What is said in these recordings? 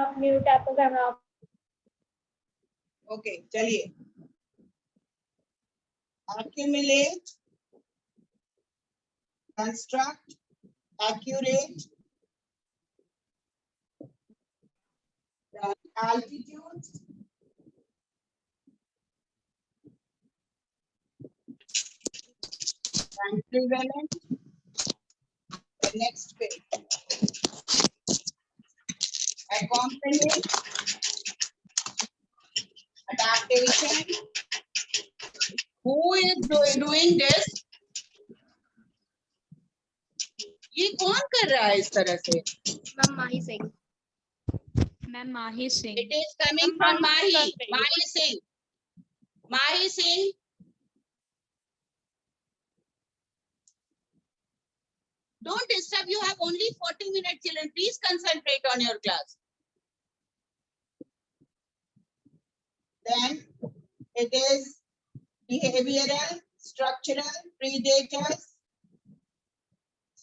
आप म्यूट आपका camera off. Okay चलिए, accumulate, construct, accurate, altitude, and prevalent. The next page. Accompany, adaptation. Who is doing this? ये कौन कर रहा है इस तरह से? Ma'am Mahi Singh. Ma'am Mahi Singh. It is coming from Mahi. Mahi Singh. Mahi Singh. Don't disturb. You have only 40 minutes, children. Please concentrate on your class. Then it is behavioral, structural, predators,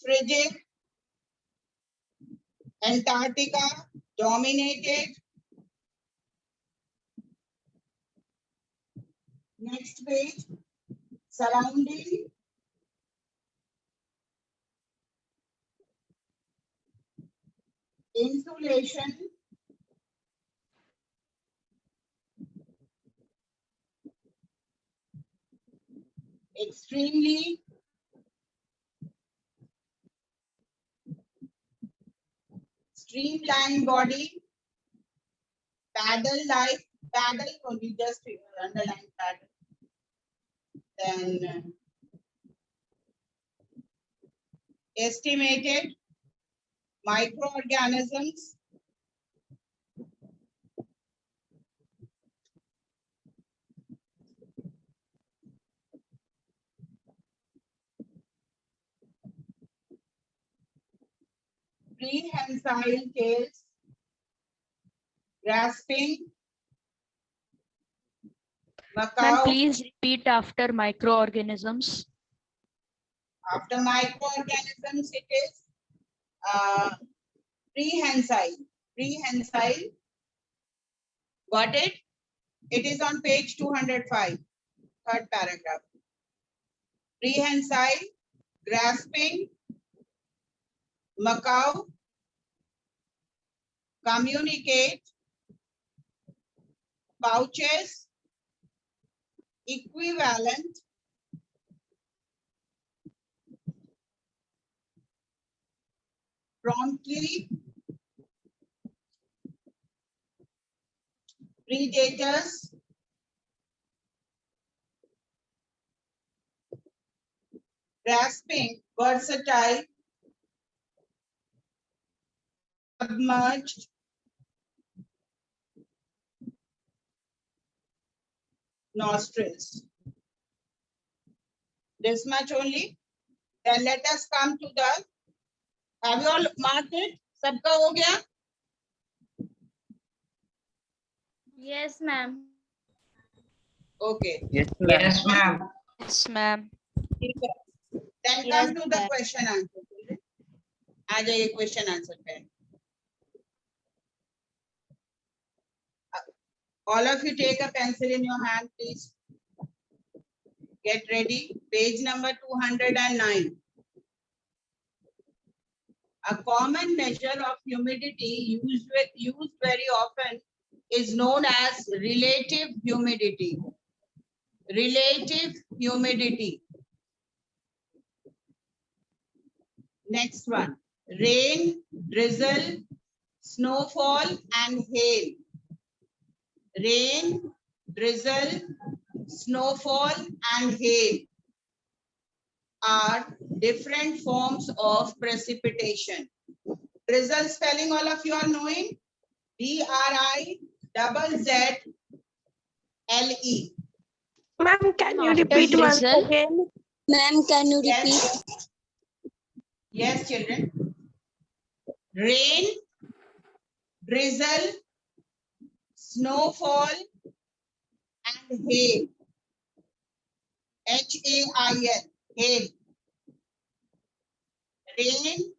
frigid, Antarctica, dominated. Next page, surrounding, insulation, extremely, streamlined body, paddle-like, paddle only, just underline paddle. Then estimated, microorganisms, prehensile tails, grasping, Ma'am, macaw. please repeat after microorganisms. After microorganisms, it is prehensile. Prehensile. Got it? It is on page 205, third paragraph. Prehensile, grasping, macaw, communicate, pouches, equivalent, promptly, predators, grasping, versatile, submerged, nostrils. This much only. Then let us come to the, have you all marked it? सबका हो गया? Yes, ma'am. Okay. Yes, ma'am. Yes, ma'am. ठीक है. Then Yes, come to the ma'am. question answer. आ जाइए question answer पे. All of you take a pencil in your hand, please. Get ready. Page number 209. A common measure of humidity used very often is known as relative humidity. Relative humidity. Next one. Rain, drizzle, snowfall, and hail. Rain, drizzle, snowfall, and hail are different forms of precipitation. Drizzle spelling, all of you are knowing? D-R-I-Z-Z-L-E. Ma'am, can you After repeat once drizzle? again? Ma'am, can you repeat? Yes. Yes, children. Rain, drizzle, snowfall, and hail. H-A-I-L. Hail. Rain,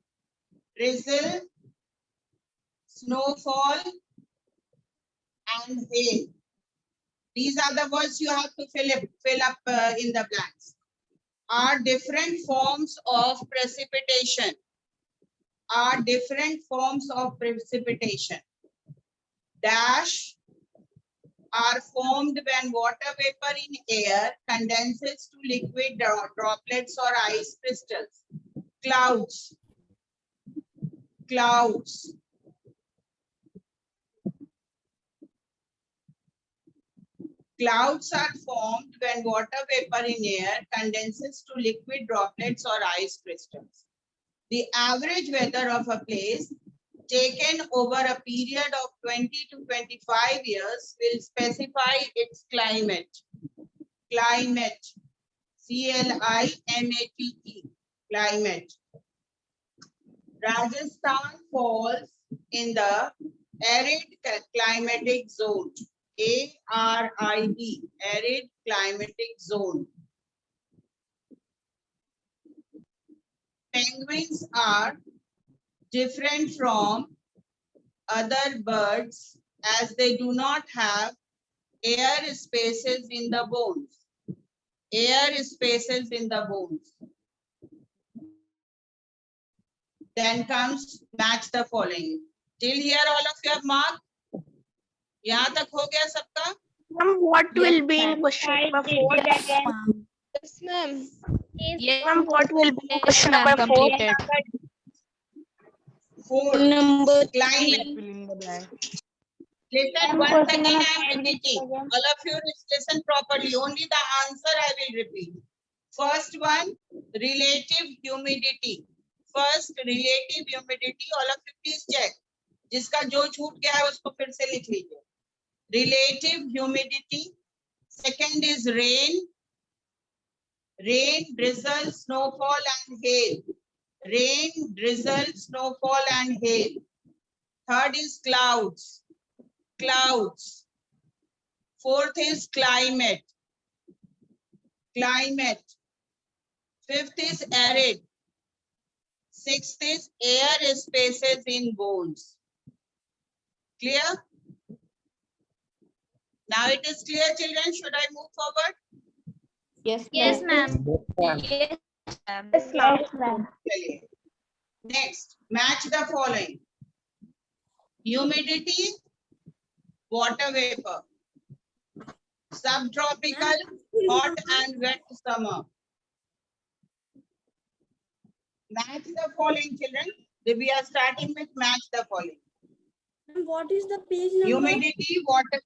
drizzle, snowfall, and hail. These are the words you have to fill up in the blanks. Are different forms of precipitation. Are different forms of precipitation. Dash are formed when water vapor in air condenses to liquid droplets or ice crystals. Clouds. Clouds. Clouds are formed when water vapor in air condenses to liquid droplets or ice crystals. The average weather of a place taken over a period of 20 to 25 years will specify its climate. Climate. C-L-I-M-A-T-E. Climate. Rajasthan falls in the arid climatic zone. A-R-I-D. Arid climatic zone. Penguins are different from other birds as they do not have air spaces in the bones. Air spaces in the bones. Then comes match the following. Till here all of you have marked? यहाँ तक हो गया सबका? Ma'am, what will be in question number 4? Yes, ma'am. Yes, Ma'am, what will be in yes, question ma'am, number 4? completed. Fourth, Number climate. Listen, once again I am repeating. All of you listen properly. Only the answer I will repeat. First one, relative humidity. First, relative humidity. All of you please check. जिसका जो छूट गया है उसको फिर से लिख लीजिए. Relative humidity. Second is rain. Rain, drizzle, snowfall, and hail. Rain, drizzle, snowfall, and hail. Third is clouds. Clouds. Fourth is climate. Climate. Fifth is arid. Sixth is air spaces in bones. Clear? Now it is clear, children. Should I move forward? Yes, ma'am. Yes, ma'am. Yes, ma'am. चलिए. Next, match the following. Humidity, water vapor. Subtropical, hot and wet summer. Match the following, children. We are starting with match the following. What is the page number? Humidity, water.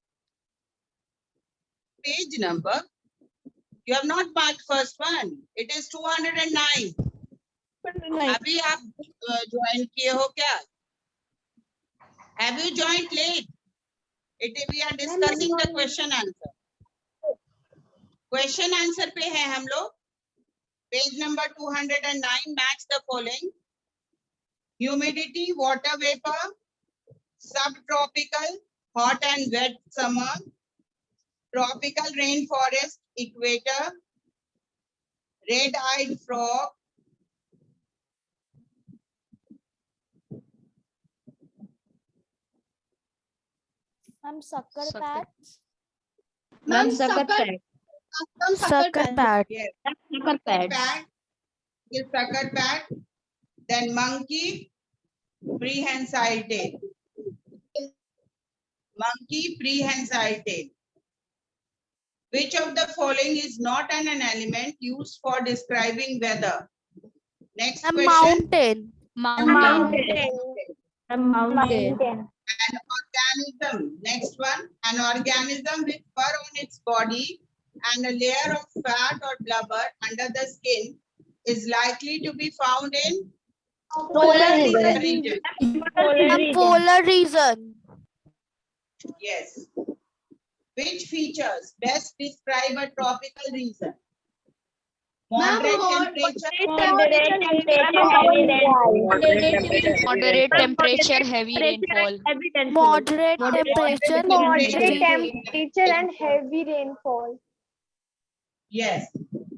Page number. You have not marked first one. It is 209. अभी आप join किए हो क्या? Have you joined late? We are discussing the question answer. Question answer पे है हम लोग. Page number 209. Match the following. Humidity, water vapor, subtropical, hot and wet summer, tropical rainforest, equator, red-eyed frog, I'm sucker Sucker. patch. Ma'am, sucker pad. Sucker patch. yes, Sucker pads. pad, is sucker pad, then monkey, prehensile tail. Monkey, prehensile tail. Which of the following is not an element used for describing weather? Next A question. mountain. Mountain. Mountain. An organism. Next one. An organism with fur on its body and a layer of fat or blubber under the skin is likely to be found in Polar region. A polar region. Yes. Which features best describe a tropical region? Moderate temperature, heavy rainfall. Moderate temperature, heavy rainfall. Moderate temperature. Temperature and heavy rainfall. Yes.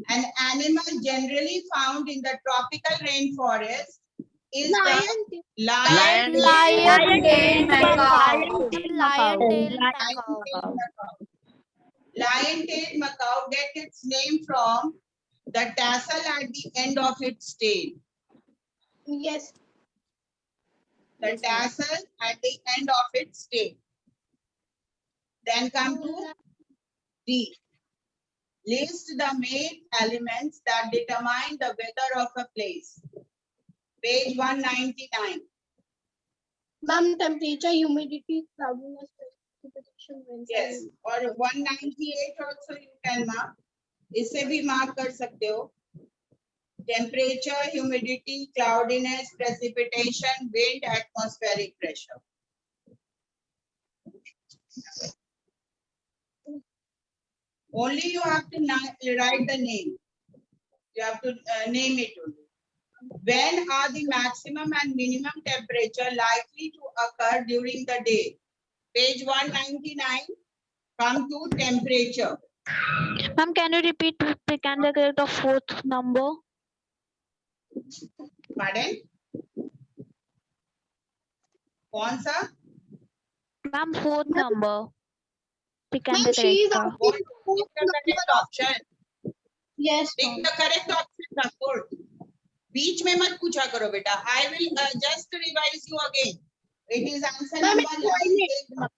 An animal generally found in the tropical rainforest is the lion Lion tail macaw. Lion tail macaw get its name from the tassel at the end of its tail. Yes. The tassel at the end of its tail. Then come to D. List the main elements that determine the weather of a place. Page 199. Ma'am, temperature, humidity, cloudiness, precipitation, wind. Yes. और 198 also you can mark. इसे भी mark कर सकते हो. Temperature, humidity, cloudiness, precipitation, wind, atmospheric pressure. Only you have to write the name. You have to name it only. When are the maximum and minimum temperature likely to occur during the day? Page 199. Come to temperature. Ma'am, can you repeat the candidate of fourth number? Pardon? कौन सा? Ma'am, fourth number. Pick Ma'am, and she is the asking Pick the correct option. Yes, Pick ma'am. the correct option. Support. बीच में मत पूछा करो बेटा. I will just revise you again. It is answer Ma'am, number it's 9.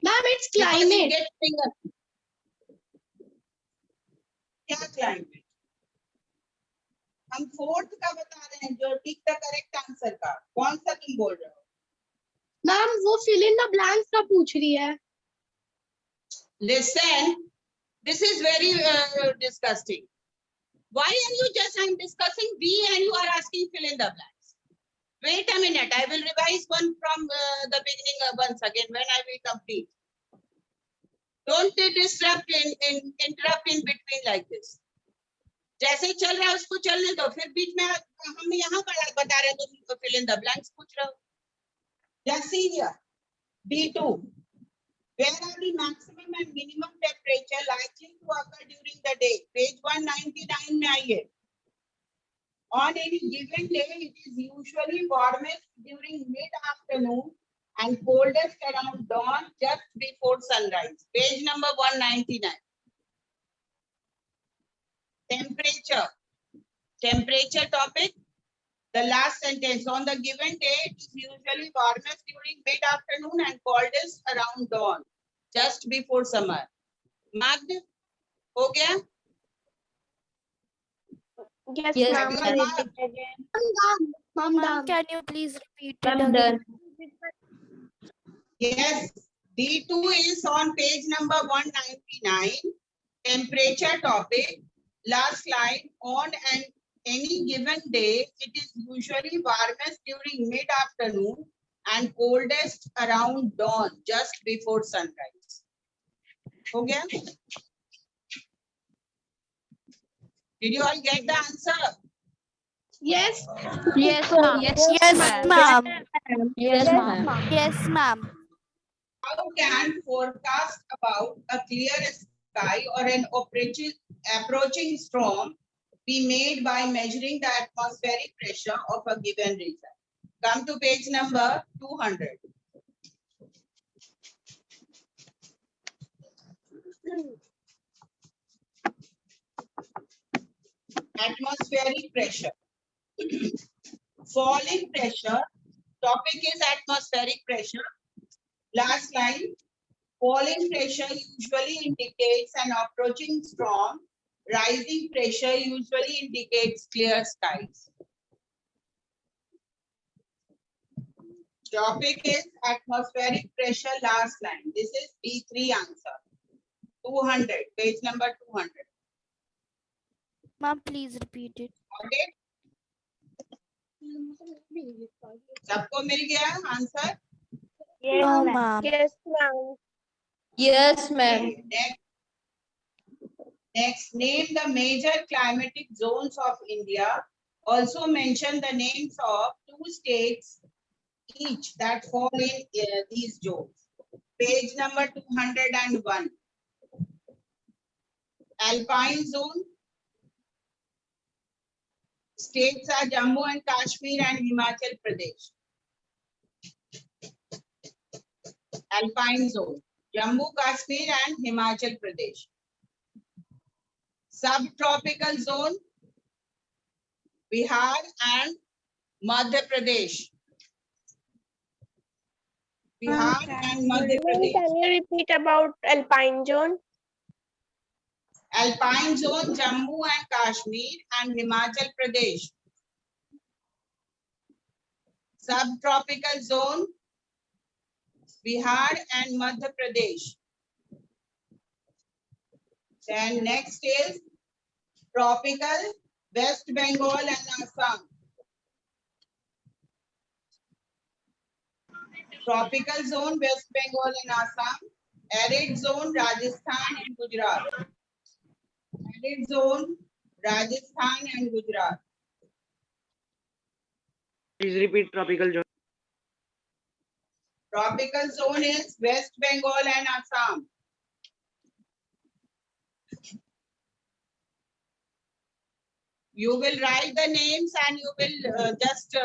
Ma'am, it's Because you climate. get finger. क्या climate? हम fourth का बता रहे हैं जो टिक द करेक्ट आंसर का. कौन सा तुम बोल रहे हो? मैम वो fill in the blanks का पूछ रही है. Listen, this is very disgusting. Why are you just, I'm discussing B and you are asking fill in the blanks. Wait a minute, I will revise one from the beginning once again when I will complete. Don't disrupt interrupt in between like this. जैसे चल रहा है उसको चलने दो, फिर बीच में हम यहाँ बता रहे हैं तो तुमको fill in the blanks पूछ रहे हो. Just see here. D2. Where are the maximum and minimum temperature likely to occur during the day? Page 199 में आइए. On any given day, it is usually warmest during mid-afternoon and coldest around dawn just before sunrise. Page number 199. Temperature. Temperature topic. The last sentence. On the given day, it is usually warmest during mid-afternoon and coldest around dawn, just before summer. Marked? हो गया? Yes, Yes, ma'am. ma'am. Repeat again. Ma'am, Ma'am, done. can you please repeat it I'm again? done. Yes. D2 is on page number 199. Temperature topic. Last line. On any given day, it is usually warmest during mid-afternoon and coldest around dawn, just before sunrise. हो गया? Did you all get the answer? Yes. Yes, ma'am. Yes, ma'am. Yes, ma'am. Yes, ma'am. How can forecast about a clear sky or an approaching storm be made by measuring the atmospheric pressure of a given region? Come to page number 200. Atmospheric pressure. Falling pressure. Topic is atmospheric pressure. Last line. Falling pressure usually indicates an approaching storm. Rising pressure usually indicates clear skies. Topic is atmospheric pressure. Last line. This is D3 answer. 200. Page number 200. Ma'am, please repeat it. Okay. सबको मिल गया answer? Yes, No, ma'am. ma'am. Yes, ma'am. Yes, ma'am. Next, name the major climatic zones of India. Also mention the names of 2 states each that fall in these zones. Page number 201. Alpine zone, States are Jammu and Kashmir and Himachal Pradesh. Alpine zone, Jammu, Kashmir and Himachal Pradesh. Subtropical zone, Bihar and Madhya Pradesh. Bihar and Madhya Pradesh. Can you repeat about alpine zone? Alpine zone, Jammu and Kashmir and Himachal Pradesh. Subtropical zone, Bihar and Madhya Pradesh. Then next is tropical, West Bengal and Assam. Tropical zone, West Bengal and Assam. Arid zone, Rajasthan and Gujarat. Arid zone, Rajasthan and Gujarat. Please repeat tropical zone. Tropical zone is West Bengal and Assam. You will write the names and you will just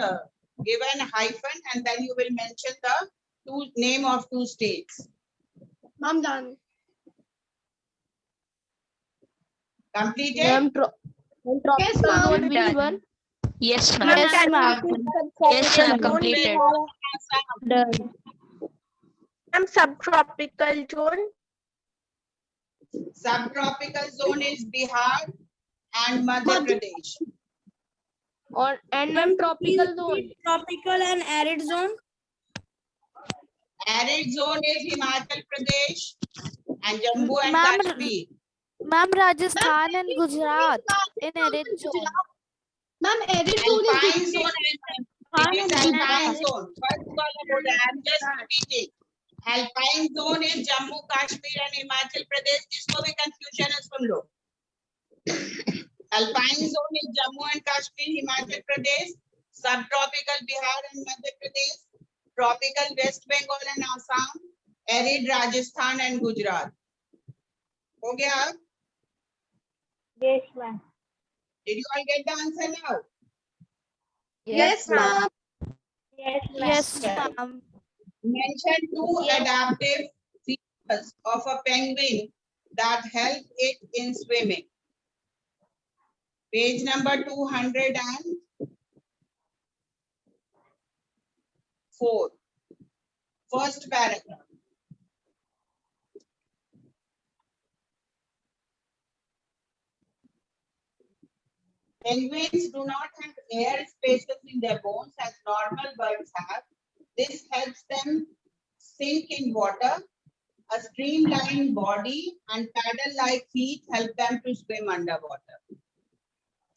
give an hyphen and then you will mention the name of two states. Ma'am, done. Completed? Yes, ma'am. Which one? Yes, Ma'am, ma'am. can you repeat Yes, ma'am. subtropical Completed. zone? Ma'am, subtropical zone. Subtropical zone is Bihar and Madhya Pradesh. And tropical zone. Tropical and arid zone. Arid zone is Himachal Pradesh and Jammu and Ma'am, Kashmir. Ma'am, Rajasthan and Gujarat in arid zone. Ma'am, arid zone Alpine is zone is alpine zone. First column, I'm just repeating. Alpine zone is Jammu, Kashmir and Himachal Pradesh. जिसको भी confusion है सुन लो. Alpine zone is Jammu and Kashmir, Himachal Pradesh. Subtropical Bihar and Madhya Pradesh. Tropical West Bengal and Assam. Arid Rajasthan and Gujarat. हो गया? Yes, ma'am. Did you all get the answer now? Yes, ma'am. Yes, ma'am. Yes, ma'am. Mention two adaptive features of a penguin that help it in swimming. Page number 204. First paragraph. Penguins do not have air spaces in their bones as normal birds have. This helps them sink in water. A streamlined body and paddle-like feet help them to swim underwater.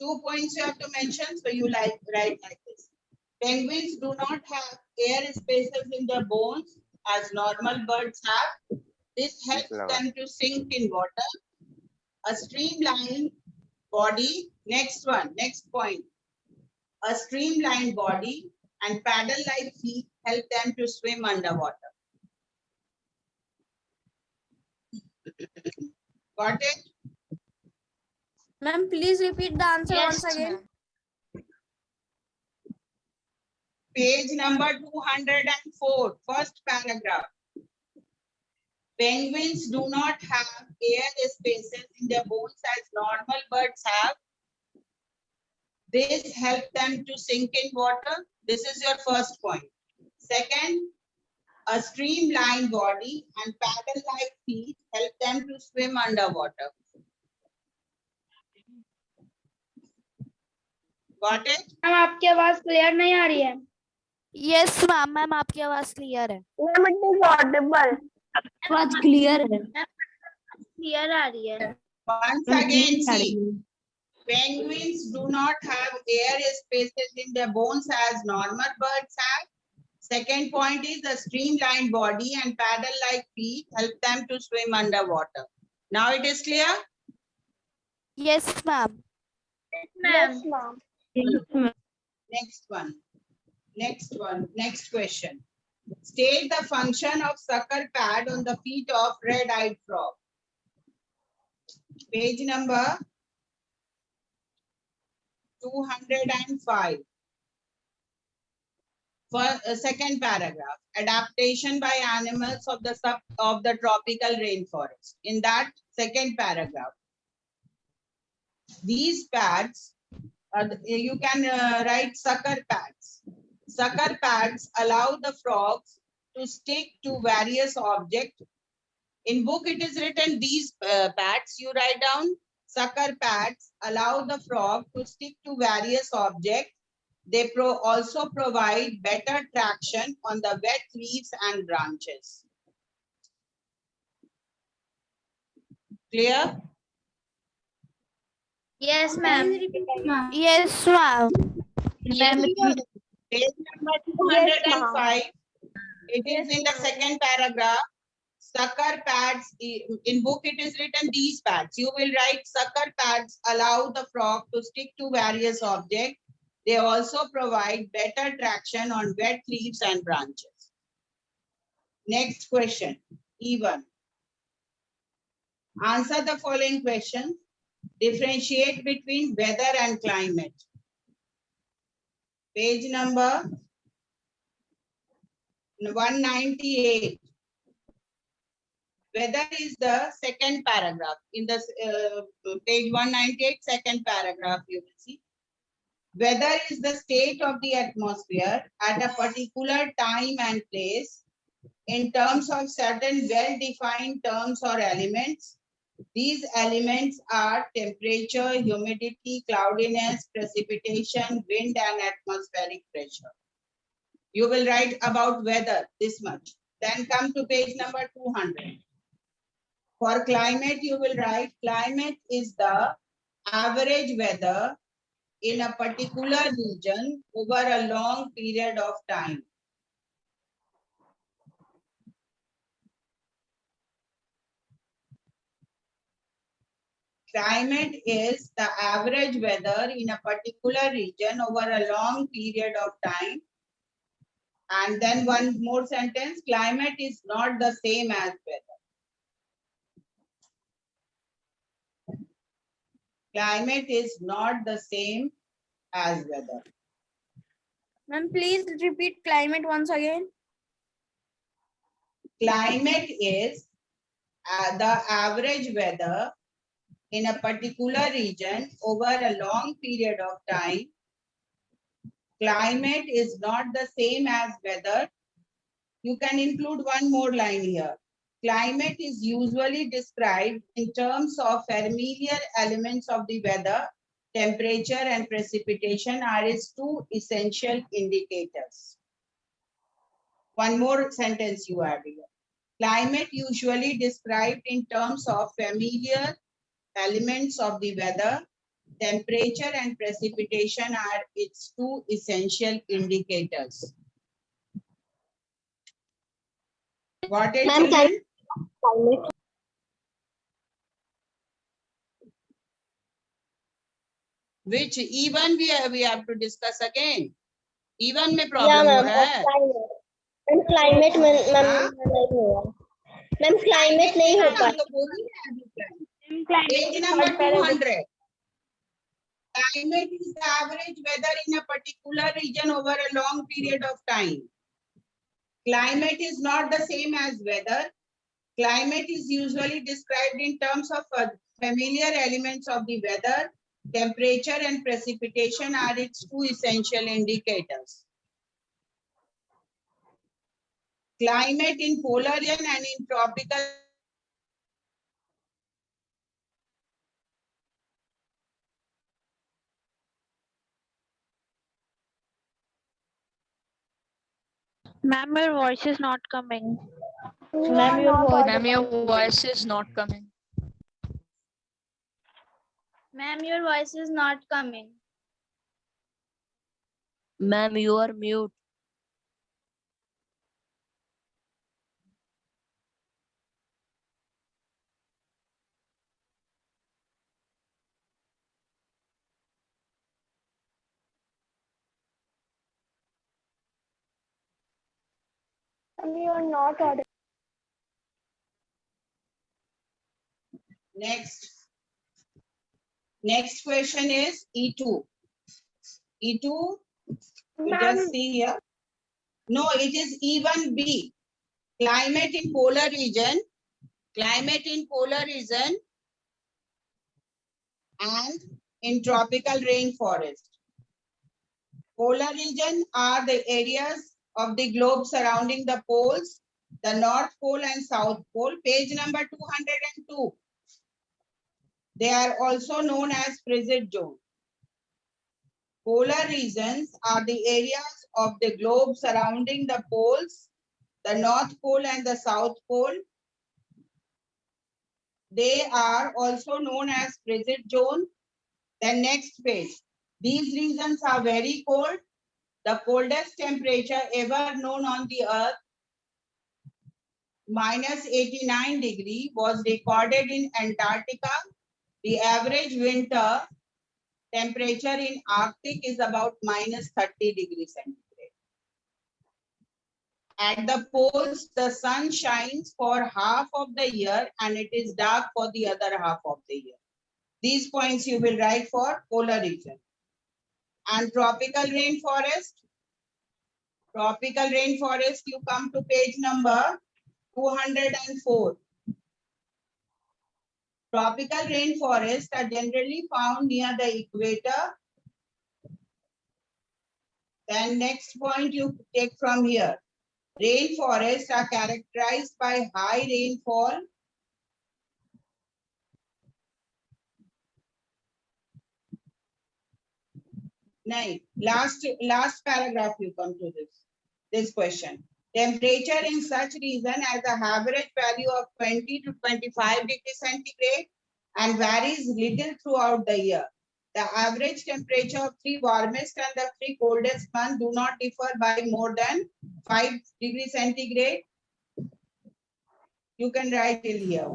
2 points you have to mention, so you write like this. Penguins do not have air spaces in their bones as normal birds have. This helps them to sink in water. A streamlined body, next point. A streamlined body and paddle-like feet help them to swim underwater. Got it? Ma'am, please repeat the answer once again. Page number 204, first paragraph. Penguins do not have air spaces in their bones as normal birds have. This helps them to sink in water. This is your first point. Second, a streamlined body and paddle-like feet help them to swim underwater. Got it? Ma'am आपकी आवाज clear नहीं आ रही है. Yes, ma'am. Ma'am आपकी आवाज clear है. Ma'am it is Audible. आवाज clear है. क्लियर आ रही है. Once again, see. Penguins do not have air spaces in their bones as normal birds have. Second point is the streamlined body and paddle-like feet help them to swim underwater. Now it is clear? Yes, ma'am. Yes, ma'am. Next question. State the function of sucker pad on the feet of red-eyed frog. Page number 205. For second paragraph, adaptation by animals of the tropical rainforest. In that second paragraph, these pads, you can write sucker pads. Sucker pads allow the frogs to stick to various objects. In book it is written these pads, you write down sucker pads allow the frog to stick to various objects. They also provide better traction on the wet leaves and branches. Clear? Yes, ma'am. Yes, ma'am. Page number 205. It is in the second paragraph. Sucker pads, in book it is written these pads. You will write sucker pads allow the frog to stick to various objects. They also provide better traction on wet leaves and branches. Next question, E1. Answer the following questions. Differentiate between weather and climate. Page number 198. Weather is the second paragraph. In the page 198, second paragraph, you will see. Weather is the state of the atmosphere at a particular time and place in terms of certain well-defined terms or elements. These elements are temperature, humidity, cloudiness, precipitation, wind, and atmospheric pressure. You will write about weather this much. Then come to page number 200. For climate, you will write climate is the average weather in a particular region over a long period of time. Climate is the average weather in a particular region over a long period of time. And then one more sentence, climate is not the same as weather. Climate is not the same as weather. Ma'am, please repeat climate once again. Climate is the average weather in a particular region over a long period of time. Climate is not the same as weather. You can include one more line here. Climate is usually described in terms of familiar elements of the weather. Temperature and precipitation are its two essential indicators. One more sentence you add here. Climate usually described in terms of familiar elements of the weather. Temperature and precipitation are its two essential indicators. Got it, children? Which even we have to discuss again. Even में problem है. Ma'am climate में ma'am नहीं हुआ ma'am climate नहीं हो पाया Page number 200. Climate is the average weather in a particular region over a long period of time. Climate is not the same as weather. Climate is usually described in terms of familiar elements of the weather. Temperature and precipitation are its two essential indicators. Climate in polar region and in tropical Ma'am, your voice is not coming. Ma'am your voice is not coming. Ma'am, your voice is not coming. Ma'am, you are mute. you are not audible Next question is E2. E2, you just see here. No, it is even B. Climate in polar region. Climate in polar region and in tropical rainforest. Polar region are the areas of the globe surrounding the poles, the North Pole and South Pole. Page number 202. They are also known as frigid zone. Polar regions are the areas of the globe surrounding the poles, the North Pole and the South Pole. They are also known as frigid zone. The next page. These regions are very cold. The coldest temperature ever known on the earth, -89 degrees, was recorded in Antarctica. The average winter temperature in Arctic is about -30 degrees Celsius. At the poles, the sun shines for half of the year and it is dark for the other half of the year. These points you will write for polar region. And tropical rainforest. Tropical rainforest, you come to page number 204. Tropical rainforests are generally found near the equator. Then next point you take from here. Rainforests are characterized by high rainfall. Last paragraph you come to this question. Temperature in such region has an average value of 20 to 25 degrees centigrade and varies little throughout the year. The average temperature of 3 warmest and the 3 coldest months do not differ by more than 5 degrees centigrade. You can write till here.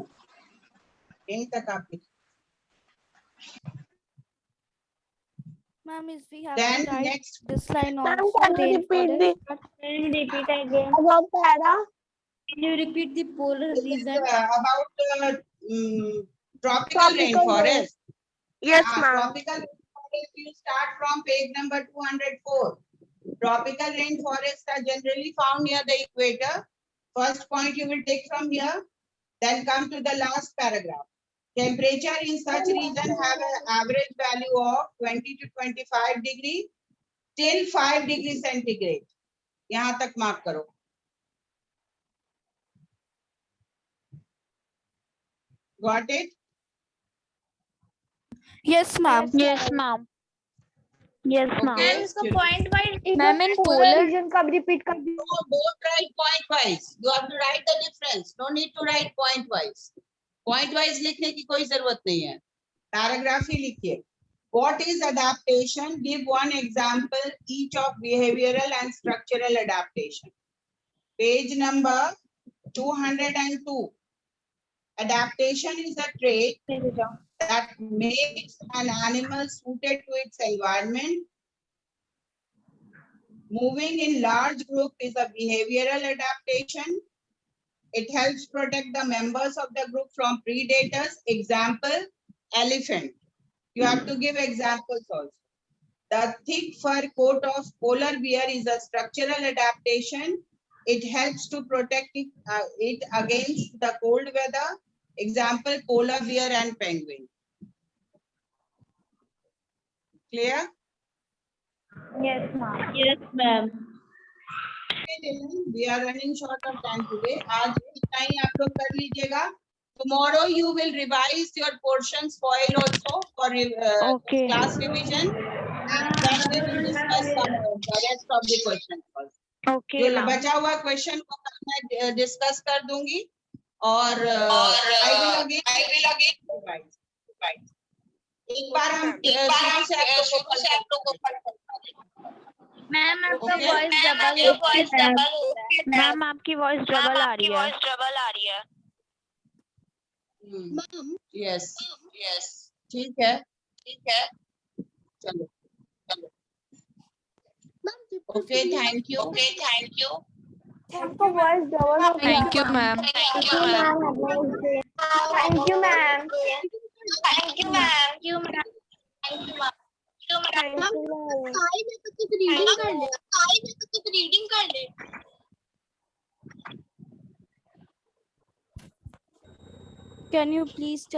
Ma'am, is we have Then to write next, this line Ma'am, also. can you repeat again? About para? Can you repeat the polar this is region? about tropical Tropical rainforest. Yes, ma'am. Tropical rainforest, you start from page number 204. Tropical rainforests are generally found near the equator. First point you will take from here, then come to the last paragraph. Temperature in such region have an average value of 20 to 25 degree till 5 degrees centigrade. यहाँ तक mark करो. Got it? Yes, ma'am. Yes, ma'am. Yes, ma'am. Okay. इसको point wise. Ma'am, in polar region कब repeat कर दी? No, don't write point wise. You have to write the difference. No need to write point wise. Point wise लिखने की कोई जरूरत नहीं है. Paragraph ही लिखिए. What is adaptation? Give one example each of behavioral and structural adaptation. Page number 202. Adaptation is a trait that makes an animal suited to its environment. Moving in large group is a behavioral adaptation. It helps protect the members of the group from predators. Example, elephant. You have to give examples also. The thick fur coat of polar bear is a structural adaptation. It helps to protect it against the cold weather. Example, polar bear and penguin. Clear? Yes, ma'am. Yes, ma'am. We are running short of time today. आज इतना ही आप लोग कर लीजिएगा. Tomorrow you will revise your portions foil also for Okay. class revision, and then we will discuss the rest of the questions first. Okay, जो ma'am. बचा हुआ question को मैं डिस्कस कर दूंगी और I will again revise. एक बार हम शुरू से आप लोगों को मैम आपका Okay. वॉइस डबल मैम आपकी वॉइस डबल आ रही है. यस ठीक है चलो ओके थैंक यू आपका voice double हो गया. Thank you, ma'am. Thank you, ma'am. Thank you, ma'am. Thank you, ma'am. Reading कर ले। Can you please tell